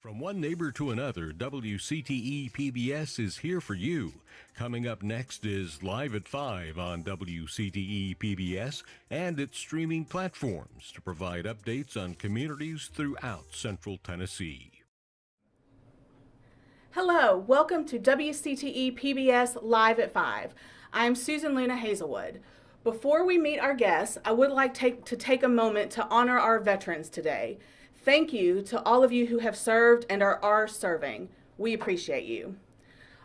From one neighbor to another, WCTE PBS is here for you. Coming up next is Live at 5 on WCTE PBS and its streaming platforms to provide updates on communities throughout Central Tennessee. Hello, welcome to WCTE PBS Live at 5. I'm Susan Luna-Hazlewood. Before we meet our guests, I would like to take a moment to honor our veterans today. Thank you to all of you who have served and are serving. We appreciate you.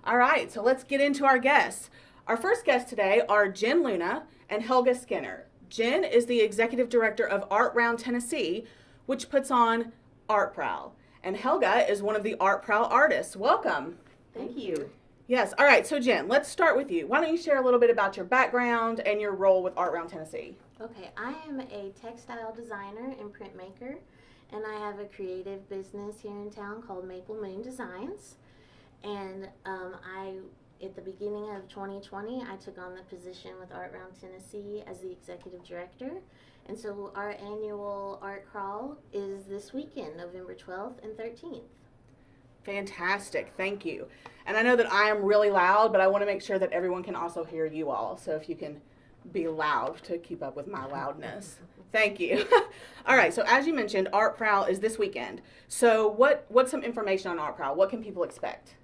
All right, so let's get into our guests. Our first guests today are Jen Luna and Helga Skinner. Jen is the Executive Director of Art Prowl Tennessee, which puts on Art Prowl. And Helga is one of the Art Prowl artists. Welcome. Thank you. Yes, all right, so Jen, let's start with you. Why don't you share a little bit about your background and your role with Art Prowl Tennessee? Okay, I am a textile designer and printmaker, and I have a creative business here in town called Maple Moon Designs. And at the beginning of 2020, I took on the position with Art Prowl Tennessee as the Executive Director. And so our annual Art Crawl is this weekend, November 12th and 13th. Fantastic, thank you. And I know that I am really loud, but I want to make sure that everyone can also hear you all. So if you can be loud to keep up with my loudness. Thank you. All right, so as you mentioned, Art Prowl is this weekend. So what's some information on Art Prowl? What can people expect?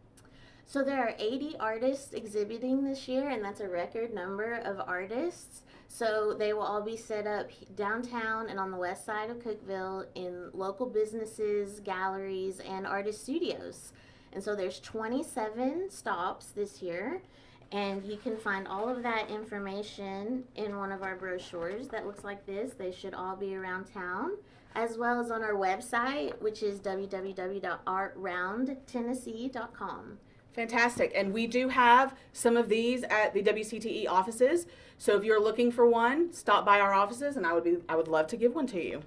So there are 80 artists exhibiting this year, and that's a record number of artists. So they will all be set up downtown and on the west side of Cookeville in local businesses, galleries, and artist studios. And so there's 27 stops this year, and you can find all of that information in one of our brochures that looks like this. They should all be around town, as well as on our website, which is www.artroundtennessee.com. Fantastic. And we do have some of these at the WCTE offices. So if you're looking for one, stop by our offices and I would love to give one to you.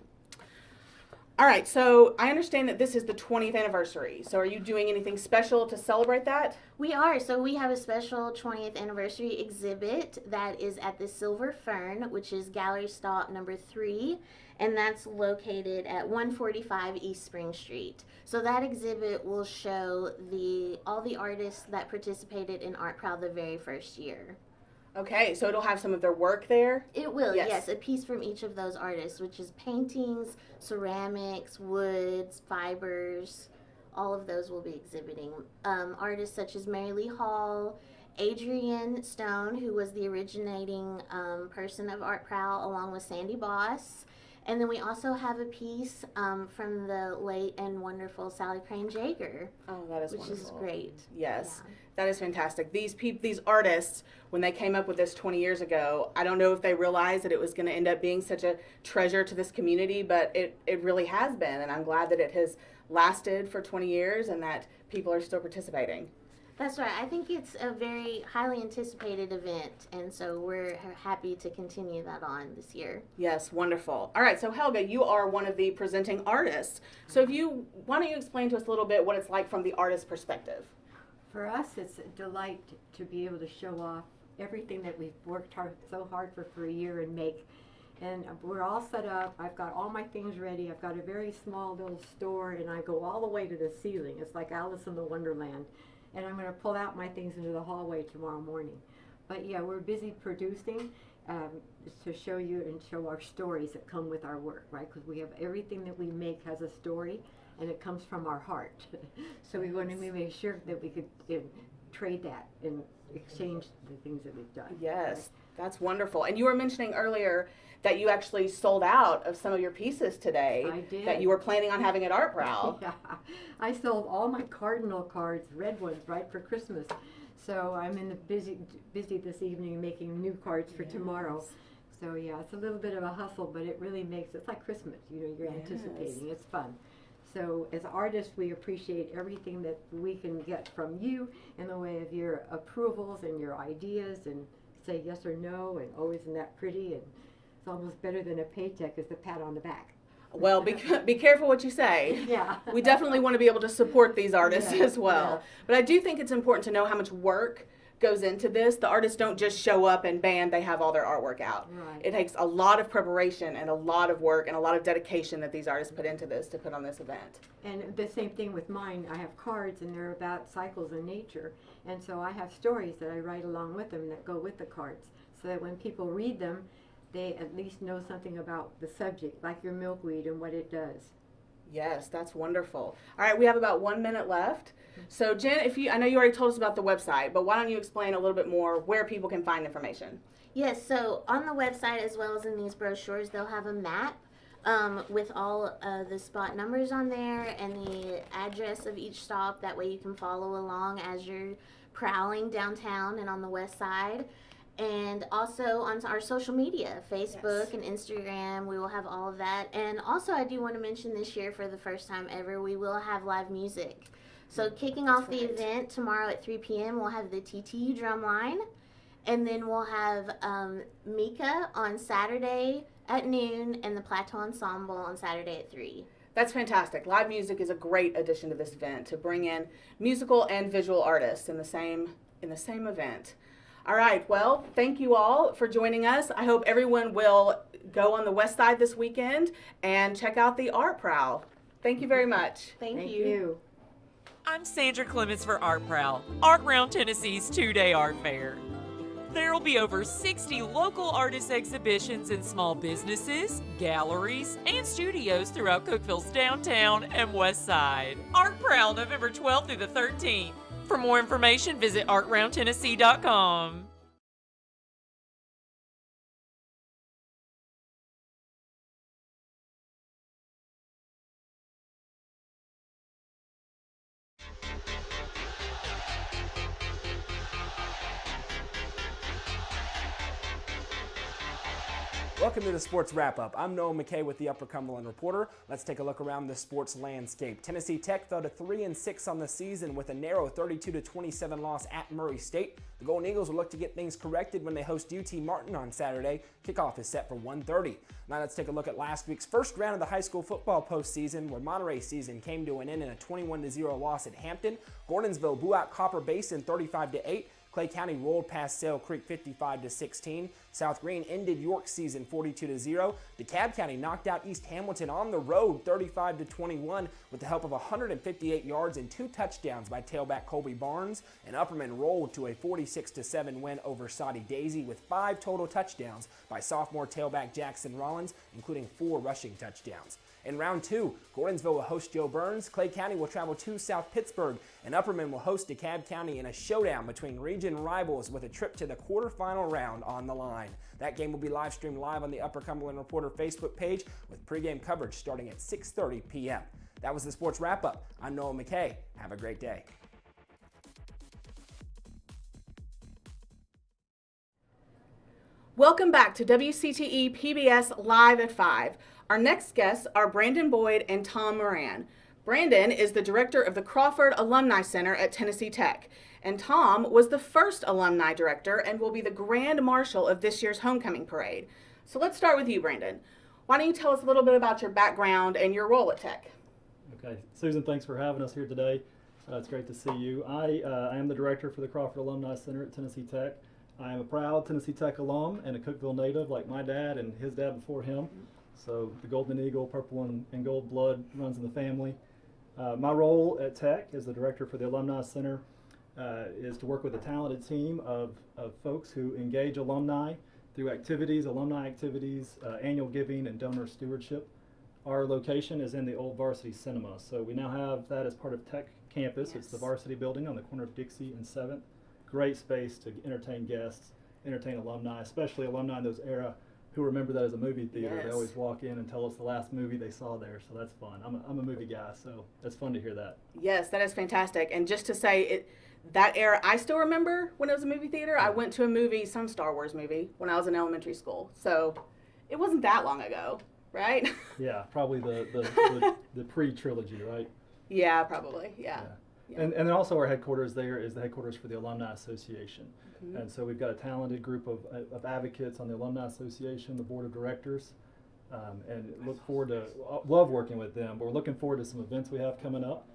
All right, so I understand that this is the 20th anniversary. So are you doing anything special to celebrate that? We are. So we have a special 20th anniversary exhibit that is at the Silver Fern, which is gallery stop number 3, and that's located at 145 East Spring Street. So that exhibit will show all the artists that participated in Art Prowl the very first year. Okay, so it'll have some of their work there? It will, yes, a piece from each of those artists, which is paintings, ceramics, woods, fibers. All of those will be exhibiting. Artists such as Mary Lee Hall, Adrienne Stone, who was the originating person of Art Prowl, along with Sandy Boss. And then we also have a piece from the late and wonderful Sally Crane Jaeger. Oh, that is which wonderful. Is great. Yes, yeah. That is fantastic. These artists, when they came up with this 20 years ago, I don't know if they realized that it was going to end up being such a treasure to this community, but it really has been, and I'm glad that it has lasted for 20 years and that people are still participating. That's right. I think it's a very highly anticipated event, and so we're happy to continue that on this year. Yes, wonderful. All right, so Helga, you are one of the presenting artists. So why don't you explain to us a little bit what it's like from the artist's perspective? For us, it's a delight to be able to show off everything that we've worked so hard for a year and make. And we're all set up. I've got all my things ready. I've got a very small little store, and I go all the way to the ceiling. It's like Alice in the Wonderland. And I'm going to pull out my things into the hallway tomorrow morning. But yeah, we're busy producing to show you and show our stories that come with our work, right? Because we have everything that we make has a story, and it comes from our heart. So we want to make sure that we could trade that and exchange the things that we've done. Yes, right? That's wonderful. And you were mentioning earlier that you actually sold out of some of your pieces today. I did. That you were planning on having at Art Prowl. Yeah, I sold all my cardinal cards, red ones, right, for Christmas. So I'm in the busy this evening making new cards for tomorrow. So yeah, it's a little bit of a hustle, but it really it's like Christmas. You know, you're anticipating. It's fun. So as artists, we appreciate everything that we can get from you in the way of your approvals and your ideas, and say yes or no, and oh, isn't that pretty? And it's almost better than a paycheck is the pat on the back. Well, be careful what you say. Yeah. We definitely want to be able to support these artists as well. Yeah. But I do think it's important to know how much work goes into this. The artists don't just show up and bam, they have all their artwork out. Right. It takes a lot of preparation and a lot of work and a lot of dedication that these artists put into this to put on this event. And the same thing with mine. I have cards, and they're about cycles in nature. And so I have stories that I write along with them that go with the cards, so that when people read them, they at least know something about the subject, like your milkweed and what it does. Yes, that's wonderful. All right, we have about 1 minute left. So Jen, I know you already told us about the website, but why don't you explain a little bit more where people can find information? Yes, so on the website as well as in these brochures, they'll have a map with all the spot numbers on there and the address of each stop. That way you can follow along as you're prowling downtown and on the west side. And also on our social media, Facebook and Instagram, we will have all of that. And also I do want to mention this year, for the first time ever, we will have live music. So kicking off the event tomorrow at 3 p.m., we'll have the TTU Drumline. And then we'll have Mika on Saturday at noon and the Plateau Ensemble on Saturday at 3. That's fantastic. Live music is a great addition to this event, to bring in musical and visual artists in the same event. All right, well, thank you all for joining us. I hope everyone will go on the west side this weekend and check out the Art Prowl. Thank you very much. Thank you. I'm Sandra Clements for Art Prowl, Art Round Tennessee's two-day art fair. There will be over 60 local artist exhibitions in small businesses, galleries, and studios throughout Cookeville's downtown and west side. Art Prowl, November 12th through the 13th. For more information, visit artroundtennessee.com. Welcome to the Sports Wrap-Up. I'm Noah McKay with the Upper Cumberland Reporter. Let's take a look around the sports landscape. Tennessee Tech fell to 3-6 on the season with a narrow 32-27 loss at Murray State. The Golden Eagles will look to get things corrected when they host UT Martin on Saturday. Kickoff is set for 1:30. Now let's take a look at last week's first round of the high school football postseason, where Monterey's season came to an end in a 21-0 loss at Hampton. Gordonsville blew out Copper Basin 35-8. Clay County rolled past Sail Creek 55-16. South Green ended York's season 42-0. DeKalb County knocked out East Hamilton on the road 35-21 with the help of 158 yards and 2 touchdowns by tailback Colby Barnes. And Upperman rolled to a 46-7 win over Soddy Daisy with 5 total touchdowns by sophomore tailback Jackson Rollins, including 4 rushing touchdowns. In round 2, Gordonsville will host Joe Burns, Clay County will travel to South Pittsburgh, and Upperman will host DeKalb County in a showdown between region rivals with a trip to the quarterfinal round on the line. That game will be live streamed live on the Upper Cumberland Reporter Facebook page with pregame coverage starting at 6:30 p.m. That was the Sports Wrap-Up. I'm Noah McKay. Have a great day. Welcome back to WCTE PBS Live at 5. Our next guests are Brandon Boyd and Tom Moran. Brandon is the director of the Crawford Alumni Center at Tennessee Tech, and Tom was the first alumni director and will be the Grand Marshal of this year's homecoming parade. So let's start with you, Brandon. Why don't you tell us a little bit about your background and your role at Tech? Okay, Susan, thanks for having us here today. It's great to see you. I am the director for the Crawford Alumni Center at Tennessee Tech. I am a proud Tennessee Tech alum and a Cookeville native like my dad and his dad before him. So the Golden Eagle, purple and gold blood runs in the family. My role at Tech as the director for the Alumni Center is to work with a talented team of folks who engage alumni through activities, alumni activities, annual giving, and donor stewardship. Our location is in the old Varsity Cinema, so we now have that as part of Tech campus. Yes. It's the Varsity building on the corner of Dixie and 7th. Great space to entertain guests, entertain alumni, especially alumni in those era who remember that as a movie theater. Yes. They always walk in and tell us the last movie they saw there, so that's fun. I'm a movie guy, so it's fun to hear that. Yes, that is fantastic. And just to say, that era, I still remember when it was a movie theater. I went to a movie, some Star Wars movie, when I was in elementary school. So it wasn't that long ago, right? Yeah, probably the pre-trilogy, right? Yeah, probably, yeah. Yeah. And then also our headquarters there is the headquarters for the Alumni Association. Mm-hmm. And so we've got a talented group of advocates on the Alumni Association, the board of directors, and look forward to, love working with them. But we're looking forward to some events we have coming up.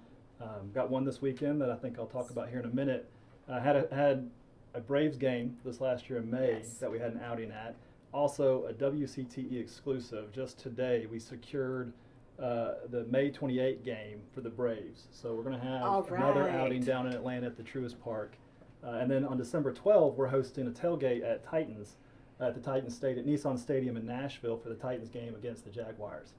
Got one this weekend that I think I'll talk about here in a minute. Had a Braves game this last year in May that we had an outing at. Also a WCTE exclusive. Just today we secured the May 28 game for the Braves. So we're going to have another outing down in Atlanta at the Truist Park. And then on December 12th, we're hosting a tailgate at Titans, at the Titans Stadium, Nissan Stadium in Nashville for the Titans game against the Jaguars.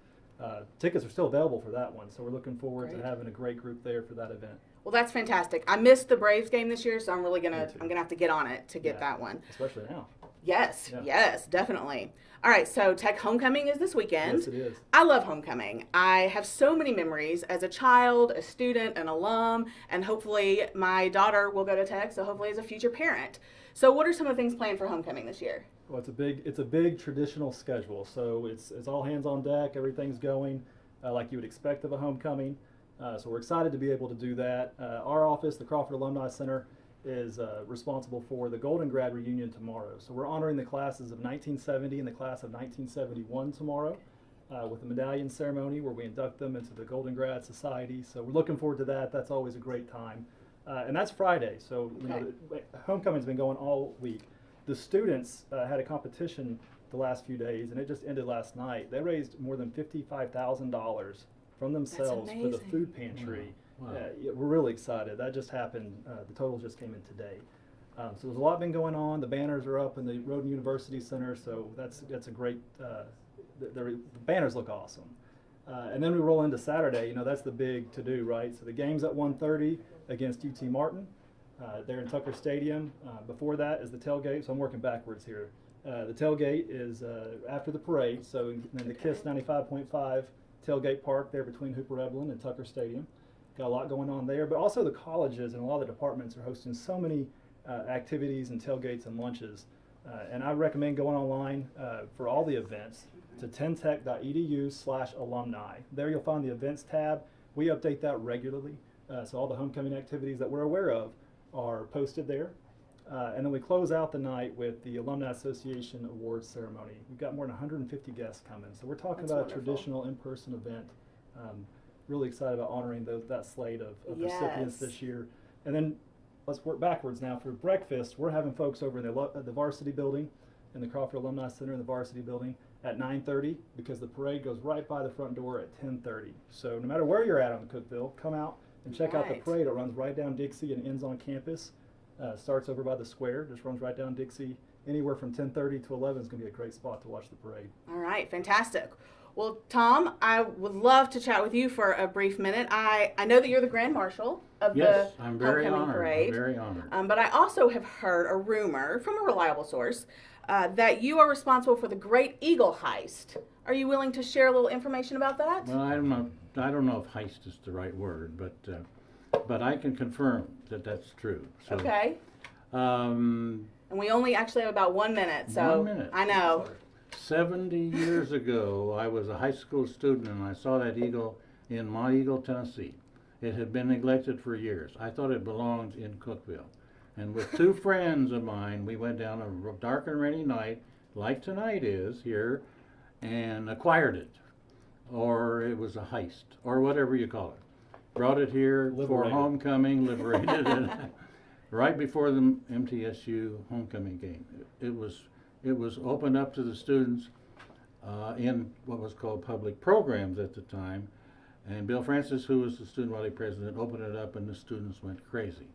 Tickets are still available for that one, so we're looking forward to having a great group there for that event. Well, that's fantastic. I missed the Braves game this year, so I'm gonna have to get on it to get that one. Especially now. Yes, yes, definitely. All right, so Tech Homecoming is this weekend. Yes, it is. I love homecoming. I have so many memories as a child, a student, an alum, and hopefully my daughter will go to Tech, so hopefully as a future parent. So what are some of the things planned for homecoming this year? Well, it's a big traditional schedule, so it's all hands on deck. Everything's going like you would expect of a homecoming. So we're excited to be able to do that. Our office, the Crawford Alumni Center, is responsible for the Golden Grad reunion tomorrow. So we're honoring the classes of 1970 and the class of 1971 tomorrow with a medallion ceremony where we induct them into the Golden Grad Society. So we're looking forward to that. That's always a great time. And that's Friday. So you know, homecoming's been going all week. The students had a competition the last few days, and it just ended last night. They raised more than $55,000 from themselves for the food pantry. Wow. We're really excited. That just happened. The total just came in today. So there's a lot been going on. The banners are up in the Rhoden University Center, so that's a great. The banners look awesome. And then we roll into Saturday. You know, that's the big to do, right? So the game's at 1:30 against UT Martin. There in Tucker Stadium. Before that is the tailgate, so I'm working backwards here. The tailgate is after the parade, so in the KISS 95.5 tailgate park there between Hooper Evelyn and Tucker Stadium. Got a lot going on there, but also the colleges and a lot of the departments are hosting so many activities and tailgates and lunches. And I recommend going online for all the events to tentech.edu/alumni. There you'll find the events tab. We update that regularly, so all the homecoming activities that we're aware of are posted there. And then we close out the night with the Alumni Association Awards Ceremony. We've got more than 150 guests coming. So we're talking about a traditional in-person event. Really excited about honoring that slate of recipients this year. And then let's work backwards now. For breakfast, we're having folks over in the Varsity Building, in the Crawford Alumni Center in the Varsity Building at 9:30 because the parade goes right by the front door at 10:30. So no matter where you're at on the Cookeville, come out and check out the parade. It runs right down Dixie and ends on campus. Starts over by the square, just runs right down Dixie. Anywhere from 10:30 to 11 is going to be a great spot to watch the parade. All right, fantastic. Well, Tom, I would love to chat with you for a brief minute. I know that you're the Grand Marshal of the homecoming parade. I'm very honored. But I also have heard a rumor from a reliable source that you are responsible for the Great Eagle Heist. Are you willing to share a little information about that? Well, I don't know if heist is the right word, but I can confirm that that's true. So, okay. And we only actually have about 1 minute, so 1 minute. I know. 70 years ago, I was a high school student and I saw that eagle in Mount Eagle, Tennessee. It had been neglected for years. I thought it belonged in Cookeville. And with two friends of mine, we went down a dark and rainy night, like tonight is here, and acquired it. Or it was a heist, or whatever you call it. Brought it here for homecoming, liberated it right before the MTSU homecoming game. It was opened up to the students in what was called public programs at the time. And Bill Francis, who was the student body president, opened it up and the students went crazy.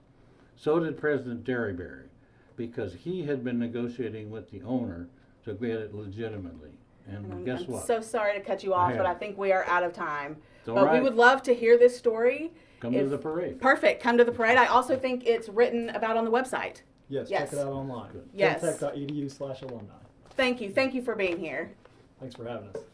So did President Derryberry, because he had been negotiating with the owner to get it legitimately. And guess what? I'm so sorry to cut you off, but I think we are out of time. But we would love to hear this story. Come to the parade. Perfect. Come to the parade. I also think it's written about on the website. Yes, check it out online. Yes. Tentech.edu/alumni. Thank you. Thank you for being here. Thanks for having us.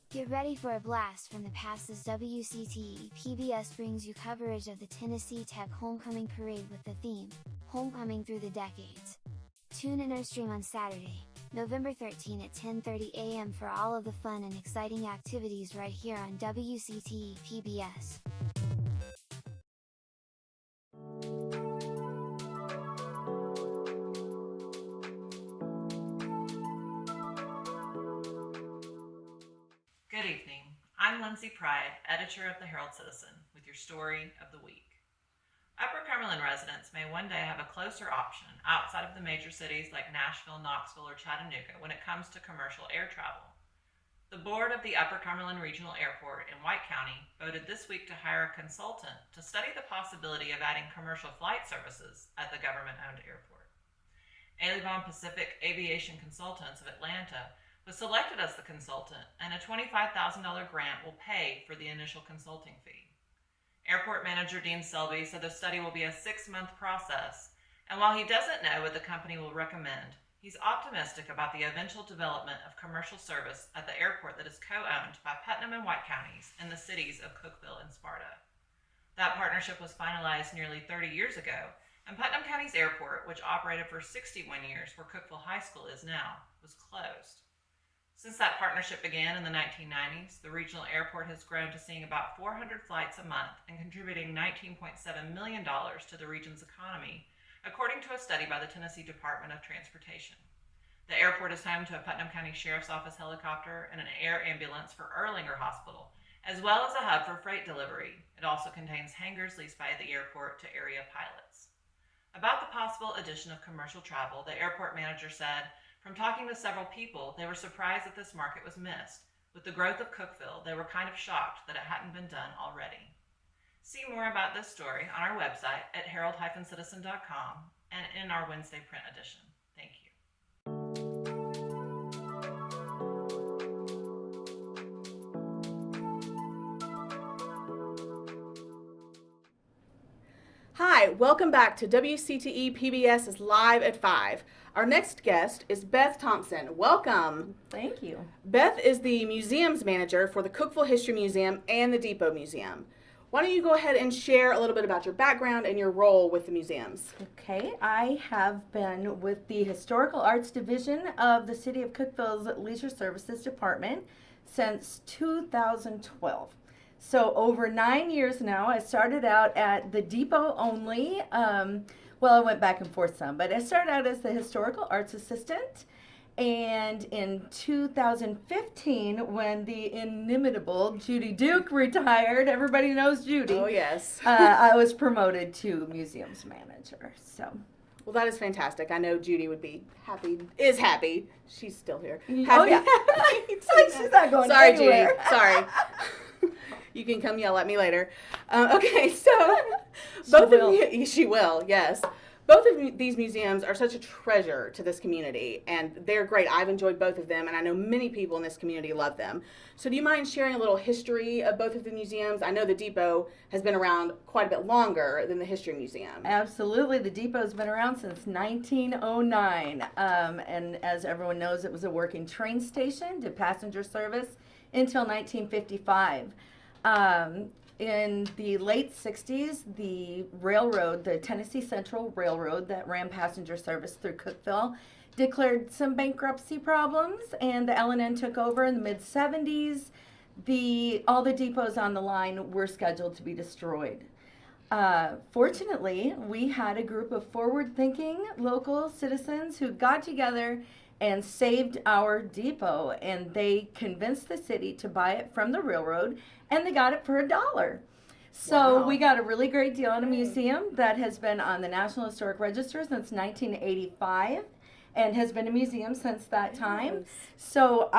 Get ready for a blast from the past as WCTE PBS brings you coverage of the Tennessee Tech Homecoming Parade with the theme, Homecoming Through the Decades. Tune in or stream on Saturday, November 13 at 10:30 a.m. for all of the fun and exciting activities right here on WCTE PBS. Good evening. I'm Lindsay Pride, editor of the Herald Citizen, with your story of the week. Upper Cumberland residents may one day have a closer option outside of the major cities like Nashville, Knoxville, or Chattanooga when it comes to commercial air travel. The board of the Upper Cumberland Regional Airport in White County voted this week to hire a consultant to study the possibility of adding commercial flight services at the government-owned airport. Avon Pacific Aviation Consultants of Atlanta was selected as the consultant, and a $25,000 grant will pay for the initial consulting fee. Airport manager Dean Selby said the study will be a 6-month process, and while he doesn't know what the company will recommend, he's optimistic about the eventual development of commercial service at the airport that is co-owned by Putnam and White counties in the cities of Cookeville and Sparta. That partnership was finalized nearly 30 years ago, and Putnam County's airport, which operated for 61 years where Cookeville High School is now, was closed. Since that partnership began in the 1990s, the regional airport has grown to seeing about 400 flights a month and contributing $19.7 million to the region's economy, according to a study by the Tennessee Department of Transportation. The airport is home to a Putnam County Sheriff's Office helicopter and an air ambulance for Erlanger Hospital, as well as a hub for freight delivery. It also contains hangars leased by the airport to area pilots. About the possible addition of commercial travel, the airport manager said, "From talking to several people, they were surprised that this market was missed. With the growth of Cookeville, they were kind of shocked that it hadn't been done already." See more about this story on our website at herald-citizen.com and in our Wednesday print edition. Thank you. Hi, welcome back to WCTE PBS's Live at 5. Our next guest is Beth Thompson. Welcome. Thank you. Beth is the museums manager for the Cookeville History Museum and the Depot Museum. Why don't you go ahead and share a little bit about your background and your role with the museums? Okay, I have been with the Historical Arts Division of the City of Cookeville's Leisure Services Department since 2012. So over 9 years now. I started out at the Depot only. Well, I went back and forth some, but I started out as the Historical Arts Assistant. And in 2015, when the inimitable Judy Duke retired, everybody knows Judy. Oh, yes. I was promoted to museums manager. So. Well, that is fantastic. I know Judy would be happy, is happy. She's still here. Oh, Happy. yeah. She's not going Sorry, anywhere. Judy. Sorry. You can come yell at me later. Okay, so both of you, she will, yes. Both of these museums are such a treasure to this community, and they're great. I've enjoyed both of them, and I know many people in this community love them. So do you mind sharing a little history of both of the museums? I know the Depot has been around quite a bit longer than the History Museum. Absolutely. The Depot's been around since 1909, and as everyone knows, it was a working train station, did passenger service until 1955. In the late 60s, the railroad, the Tennessee Central Railroad that ran passenger service through Cookeville, declared some bankruptcy problems, and the L&N took over in the mid-70s. All the depots on the line were scheduled to be destroyed. Fortunately, we had a group of forward-thinking local citizens who got together and saved our depot, and they convinced the city to buy it from the railroad, and they got it for $1. So Wow. we got a really great deal on a museum that has been on the National Historic Register since 1985 and has been a museum since that time. Yes. So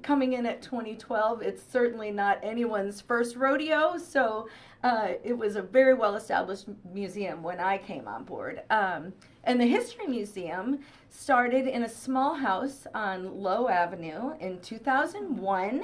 coming in at 2012, it's certainly not anyone's first rodeo, so it was a very well-established museum when I came on board. And the History Museum started in a small house on Low Avenue in 2001,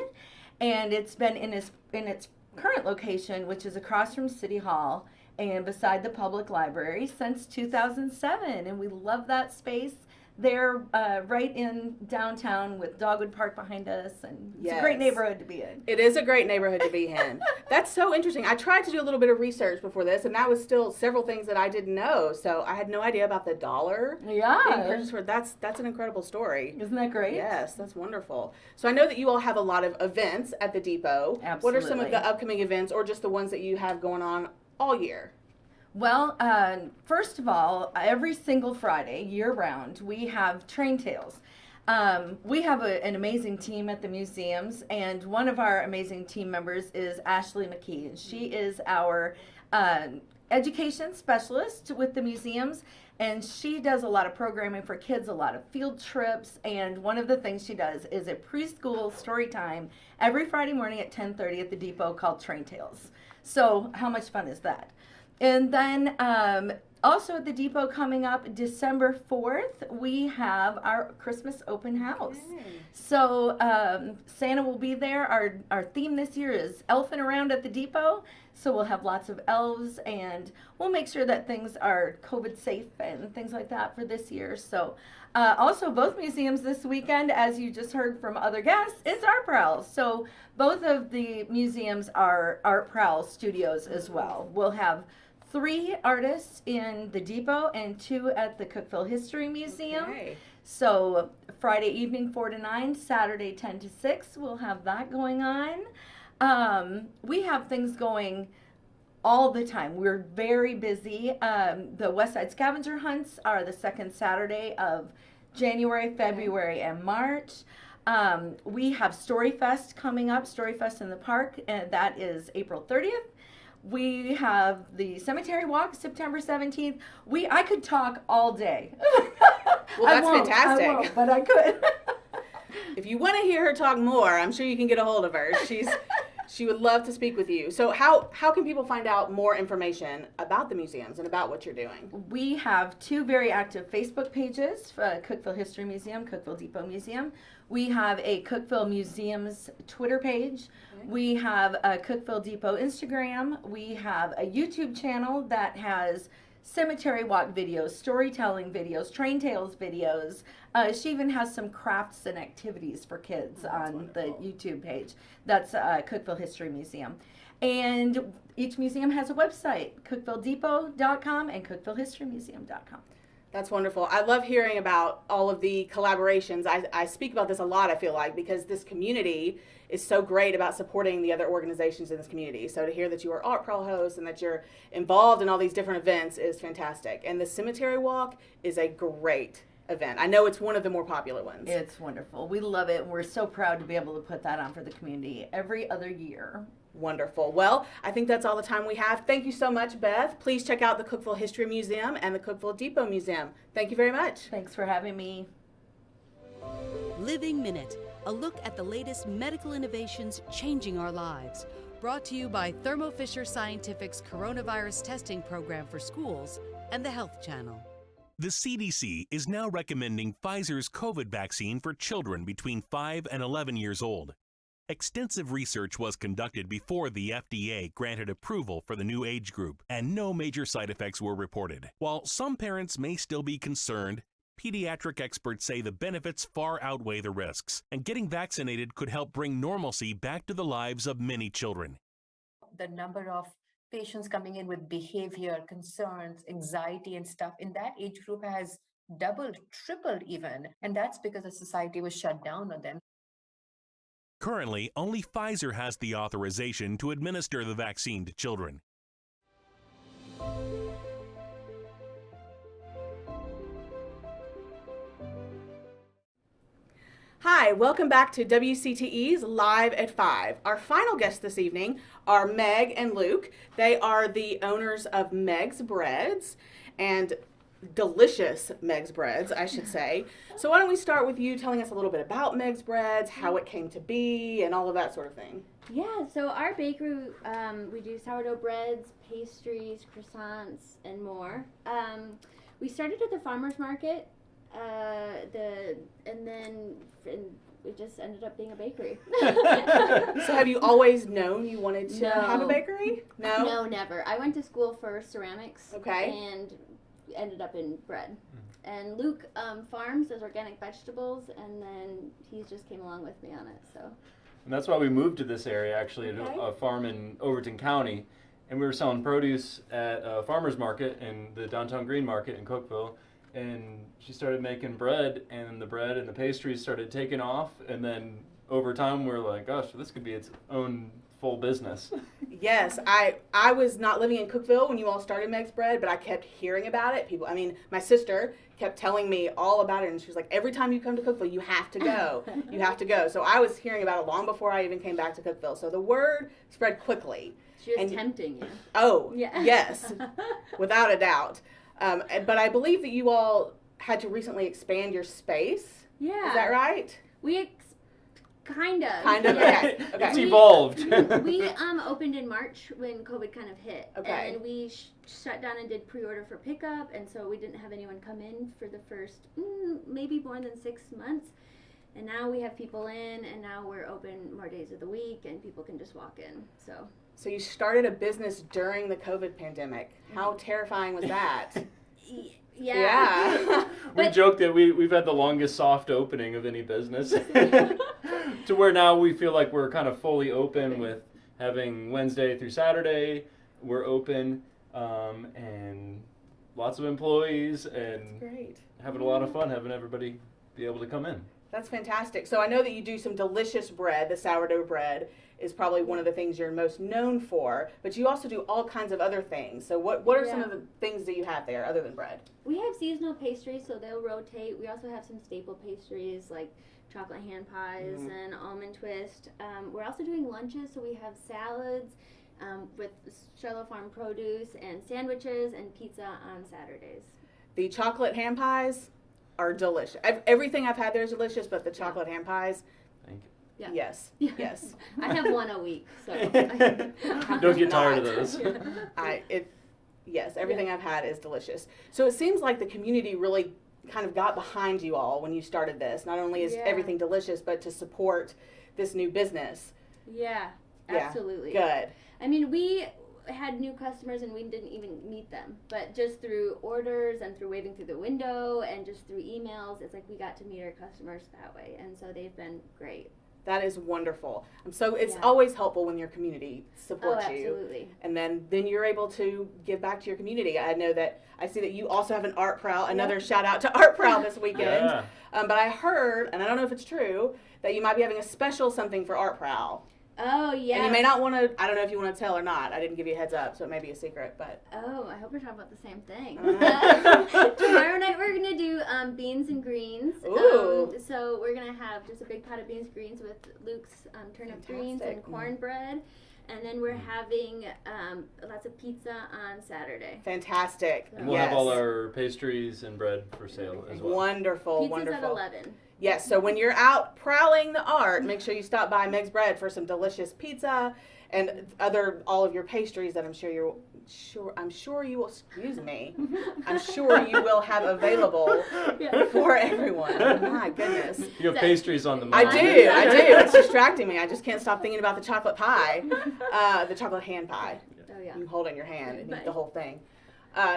and it's been in its current location, which is across from City Hall and beside the public library, since 2007, and we love that space. They're right in downtown with Dogwood Park behind us, and it's a great neighborhood to be in. It is a great neighborhood to be in. That's so interesting. I tried to do a little bit of research before this, and that was still several things that I didn't know. So I had no idea about the $1. Yeah. That's an incredible story. Isn't that great? Yes, that's wonderful. So I know that you all have a lot of events at the Depot. Absolutely. What are some of the upcoming events, or just the ones that you have going on all year? Well, first of all, every single Friday, year-round, we have train tales. We have an amazing team at the museums, and one of our amazing team members is Ashley McKee. She is our education specialist with the museums, and she does a lot of programming for kids, a lot of field trips, and one of the things she does is a preschool story time every Friday morning at 10:30 at the depot called Train Tales. So how much fun is that? And then also at the depot coming up December 4th, we have our Christmas open house. Okay. So Santa will be there. Our theme this year is elfing around at the depot. So we'll have lots of elves, and we'll make sure that things are COVID safe and things like that for this year. So also both museums this weekend, as you just heard from other guests, it's Art Prowl. So both of the museums are Art Prowl studios as well. We'll have 3 artists in the depot and 2 at the Cookeville History Museum. Okay. So Friday evening 4 to 9, Saturday 10 to 6, we'll have that going on. We have things going all the time. We're very busy. The West Side Scavenger Hunts are the second Saturday of January, February, and March. We have Storyfest coming up, Storyfest in the Park, and that is April 30th. We have the Cemetery Walk, September 17th. I could talk all day. Well, that's fantastic. I won't, but I could. If you want to hear her talk more, I'm sure you can get a hold of her. She would love to speak with you. So how can people find out more information about the museums and about what you're doing? We have 2 very active Facebook pages, Cookeville History Museum, Cookeville Depot Museum. We have a Cookeville Museums Twitter page. Okay. We have a Cookeville Depot Instagram. We have a YouTube channel that has cemetery walk videos, storytelling videos, train tales videos. She even has some crafts and activities for kids on the YouTube page. That's Cookeville History Museum. And each museum has a website, cookvilledepot.com and cookevillehistorymuseum.com. That's wonderful. I love hearing about all of the collaborations. I speak about this a lot, I feel like, because this community is so great about supporting the other organizations in this community. So to hear that you are Art Prowl hosts and that you're involved in all these different events is fantastic. And the Cemetery Walk is a great event. I know it's one of the more popular ones. It's wonderful. We love it. We're so proud to be able to put that on for the community every other year. Wonderful. Well, I think that's all the time we have. Thank you so much, Beth. Please check out the Cookeville History Museum and the Cookeville Depot Museum. Thank you very much. Thanks for having me. Living Minute, a look at the latest medical innovations changing our lives. Brought to you by Thermo Fisher Scientific's coronavirus testing program for schools and the Health Channel. The CDC is now recommending Pfizer's COVID vaccine for children between 5 and 11 years old. Extensive research was conducted before the FDA granted approval for the new age group, and no major side effects were reported. While some parents may still be concerned, pediatric experts say the benefits far outweigh the risks, and getting vaccinated could help bring normalcy back to the lives of many children. The number of patients coming in with behavior, concerns, anxiety and stuff in that age group has doubled, tripled even, and that's because the society was shut down on them. Currently, only Pfizer has the authorization to administer the vaccine to children. Hi, welcome back to WCTE's Live at 5. Our final guests this evening are Meg and Luke. They are the owners of Megs Breads, and delicious Megs Breads, I should say. So why don't we start with you telling us a little bit about Megs Breads, how it came to be, and all of that sort of thing. Yeah, so our bakery, we do sourdough breads, pastries, croissants, and more. We started at the farmer's market, and then it just ended up being a bakery. So have you always known you wanted to have a bakery? No? No, never. I went to school for ceramics. Okay. And ended up in bread. And Luke farms, does organic vegetables, and then he just came along with me on it. So. And that's why we moved to this area, actually, Okay. a farm in Overton County. And we were selling produce at a farmer's market in the downtown Green Market in Cookeville. And she started making bread, and the bread and the pastries started taking off. And then over time, we were like, gosh, this could be its own full business. Yes, I was not living in Cookeville when you all started Megs Bread, but I kept hearing about it. My sister kept telling me all about it, and she was like, every time you come to Cookeville, you have to go. You have to go. So I was hearing about it long before I even came back to Cookeville. So the word spread quickly. She was And- tempting you. Oh, Yeah. yes, without a doubt. But I believe that you all had to recently expand your space. Yeah. Is that right? We kind of. Kind of, yeah. okay. It's evolved. We opened in March when COVID kind of hit. Okay. And we shut down and did pre-order for pickup, and so we didn't have anyone come in for the first maybe more than 6 months. And now we have people in, and now we're open more days of the week, and people can just walk in. So you started a business during the COVID pandemic. How terrifying was that? Yeah. We joke that we've had the longest soft opening of any business to where now we feel like we're kind of fully open with having Wednesday through Saturday. We're open and lots of employees and Great. having a lot of fun having everybody be able to come in. That's fantastic. So I know that you do some delicious bread. The sourdough bread is probably one of the things you're most known for, but you also do all kinds of other things. So what are some of the things that you have there other than bread? We have seasonal pastries, so they'll rotate. We also have some staple pastries like chocolate hand pies and almond twist. We're also doing lunches, so we have salads with Charlotte Farm produce and sandwiches and pizza on Saturdays. The chocolate hand pies are delicious. Everything I've had there is delicious, but the chocolate hand pies, Thank you. Yeah. yes, yes. I have one a week, so. Don't get tired of those. Yes, everything I've had is delicious. So it seems like the community really kind of got behind you all when you started this. Not only is everything delicious, but to support this new business. Yeah, Yeah, absolutely. good. I mean, we had new customers and we didn't even meet them, but just through orders and through waving through the window and just through emails, it's like we got to meet our customers that way, and so they've been great. That is wonderful. So it's always helpful when your community supports you. Absolutely. And then you're able to give back to your community. I know that I see that you also have an Art Prowl. Another shout out to Art Prowl this weekend. Yeah. But I heard, and I don't know if it's true, that you might be having a special something for Art Prowl. Oh, yeah. And you may not want to, I don't know if you want to tell or not. I didn't give you a heads up, so it may be a secret, but. Oh, I hope we're talking about the same thing. Tomorrow night we're going to do beans and greens. Ooh. So we're going to have just a big pot of beans and greens with Luke's turnip greens and cornbread. And then we're having lots of pizza on Saturday. Fantastic. And we'll have all our pastries and bread for sale as well. Wonderful, Pizza's wonderful. at 11. Yes, so when you're out prowling the art, make sure you stop by Megs Bread for some delicious pizza and all of your pastries that I'm sure you will, excuse me, I'm sure you will have available for everyone. My goodness. You have pastries on the I mind. do. It's distracting me. I just can't stop thinking about the chocolate pie, the chocolate hand pie. Oh, yeah. You hold in your hand and eat the whole thing.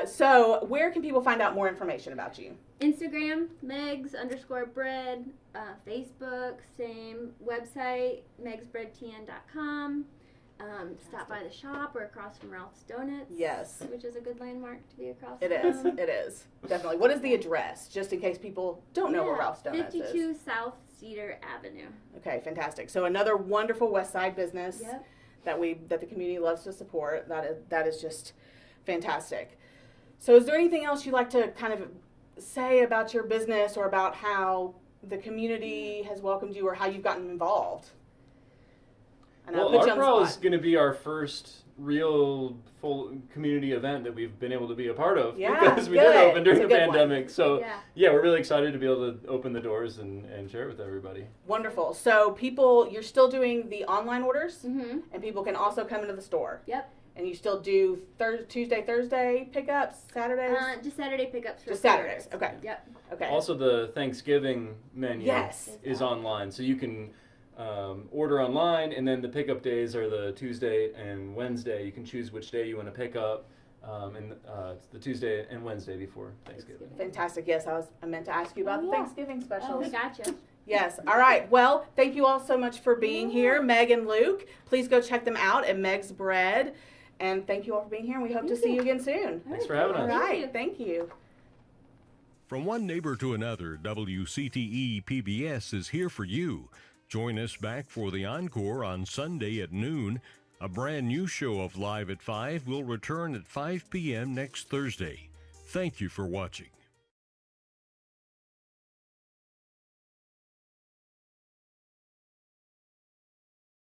So where can people find out more information about you? Instagram, Megs_bread, Facebook, same website, megsbreadtn.com. Stop by the shop or across from Ralph's Donuts. Yes. Which is a good landmark to be across It from. is. Definitely. What is the address, just in case people don't know where Ralph's Donuts 52 is? South Cedar Avenue. Okay, fantastic. So another wonderful West Side business Yep. that the community loves to support. That is just fantastic. So is there anything else you'd like to kind of say about your business or about how the community has welcomed you or how you've gotten involved? Well, Art Prowl is going to be our first real full community event that we've been able to be a part of because we did open during the pandemic. So yeah, we're really excited to be able to open the doors and share it with everybody. Wonderful. So you're still doing the online orders and people can also come into the store. Yep. And you still do Tuesday, Thursday pickups, Saturdays? Just Saturday pickups. Just Saturdays. Okay. Yep. Okay. Also, the Thanksgiving menu is online, so you can order online, and then the pickup days are the Tuesday and Wednesday. You can choose which day you want to pick up, and it's the Tuesday and Wednesday before Thanksgiving. Fantastic. Yes, I meant to ask you about the Thanksgiving specials. Oh, gotcha. Yes. All right. Well, thank you all so much for being here, Meg and Luke. Please go check them out at Megs Bread. And thank you all for being here, and we hope to see you again soon. Thanks for having us. All right. Thank you. From one neighbor to another, WCTE PBS is here for you. Join us back for the encore on Sunday at noon. A brand new show of Live at 5 will return at 5 p.m. next Thursday. Thank you for watching.